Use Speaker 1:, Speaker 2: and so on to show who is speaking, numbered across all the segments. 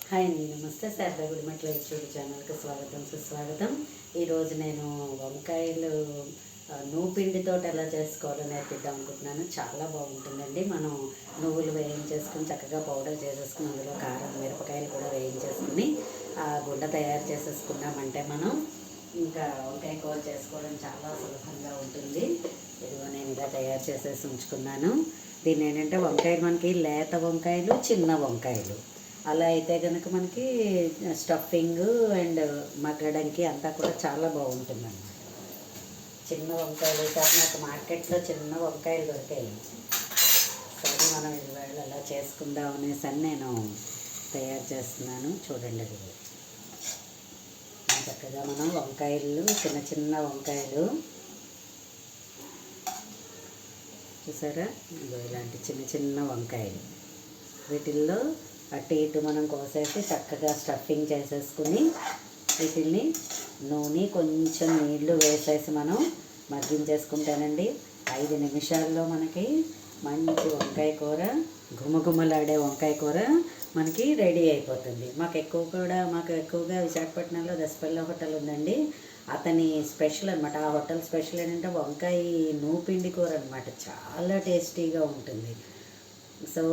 Speaker 1: Hi అండి, నమస్తే. Sharada Gudimetla YouTube ఛానల్కి స్వాగతం, సుస్వాగతం. ఈరోజు నేను వంకాయలు నూపిండితో ఎలా చేసుకోవాలో నేర్పిద్దాం అనుకుంటున్నాను. చాలా బాగుంటుందండి. మనం నువ్వులు వేయించేసుకుని చక్కగా పౌడర్ చేసేసుకుని అందులో కారం, మిరపకాయలు కూడా వేయించేసుకుని గుండ తయారు చేసేసుకున్నామంటే మనం ఇంకా వంకాయ కూర చేసుకోవడం చాలా సులభంగా ఉంటుంది. ఇదిగో నేను ఇలా తయారు చేసేసి ఉంచుకున్నాను. దీన్ని ఏంటంటే వంకాయలు మనకి లేత వంకాయలు, చిన్న వంకాయలు అలా అయితే కనుక మనకి స్టఫింగ్ అండ్ మగ్గడానికి అంతా కూడా చాలా బాగుంటుంది అన్నమాట. చిన్న వంకాయలు కాదు, నాకు మార్కెట్లో చిన్న వంకాయలు దొరికాయి. సరే మనం ఇవాళ అలా చేసుకుందాం అనేసి నేను తయారు చేస్తున్నాను. చూడండి, అది చక్కగా మనం వంకాయలు, చిన్న చిన్న వంకాయలు చూసారా, ఇలాంటి చిన్న చిన్న వంకాయలు వీటిల్లో అటు ఇటు మనం కోసేసి చక్కగా స్టఫింగ్ చేసేసుకుని వీటిల్ని నూనె కొంచెం నీళ్లు వేసేసి మనం మగ్గించేసుకుంటానండి. 5 నిమిషాల్లో మనకి మంచి వంకాయ కూర, గుమగుమలాడే వంకాయ కూర మనకి రెడీ అయిపోతుంది. మాకు ఎక్కువగా విశాఖపట్నంలో దసపల్లి హోటల్ ఉందండి. అతని స్పెషల్ అనమాట. ఆ హోటల్ స్పెషల్ ఏంటంటే వంకాయ నూపిండి కూర అనమాట. చాలా టేస్టీగా ఉంటుంది. సో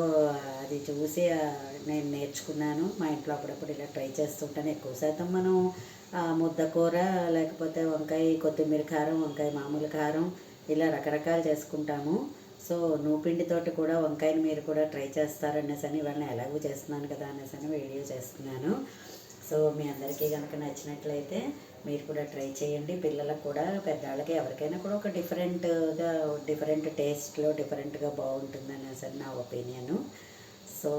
Speaker 1: అది చూసి నేను నేర్చుకున్నాను. మా ఇంట్లో అప్పుడప్పుడు ఇలా ట్రై చేస్తుంటాను. ఎక్కువ శాతం మనం ముద్ద కూర, లేకపోతే వంకాయ కొత్తిమీర కారం, వంకాయ మామూలు కారం, ఇలా రకరకాలు చేసుకుంటాము. సో నూపిండితోటి కూడా వంకాయని మీరు కూడా ట్రై చేస్తారనేసి ఇవాళ ఎలాగూ చేస్తున్నాను కదా అనేసి వీడియో చేస్తున్నాను. సో మీ అందరికీ కనుక నచ్చినట్లయితే మీరు కూడా ట్రై చేయండి. పిల్లలకు కూడా, పెద్దవాళ్ళకి, ఎవరికైనా కూడా ఒక డిఫరెంట్ టేస్ట్లో డిఫరెంట్గా బాగుంటుంది అనేసి నా ఒపీనియను. సో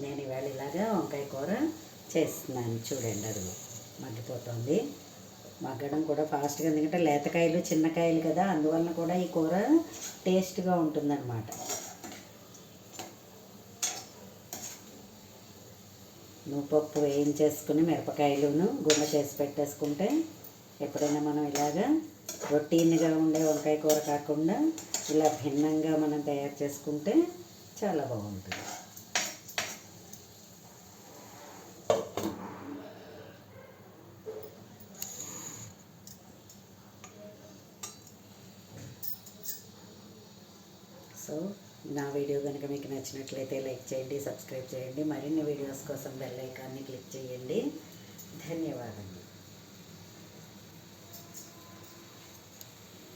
Speaker 1: నేను ఇవాళ ఇలాగా వంకాయ కూర చేస్తున్నాను. చూడండి, అది మగ్గిపోతుంది. మగ్గడం కూడా ఫాస్ట్గా, ఎందుకంటే లేతకాయలు చిన్నకాయలు కదా, అందువలన కూడా ఈ కూర టేస్ట్గా ఉంటుందన్నమాట. నువ్వుపప్పు వేయించేసుకుని మిరపకాయలును గుండ చేసి పెట్టేసుకుంటే ఎప్పుడైనా మనం ఇలాగా రొటీన్గా ఉండే వంకాయ కూర కాకుండా ఇలా భిన్నంగా మనం తయారు చేసుకుంటే చాలా బాగుంటుంది. సో నా వీడియో కనుక మీకు నచ్చినట్లయితే లైక్ చేయండి, సబ్స్క్రైబ్ చేయండి. మరిన్ని వీడియోస్ కోసం బెల్ ఐకాన్ని క్లిక్ చేయండి. ధన్యవాదాలు.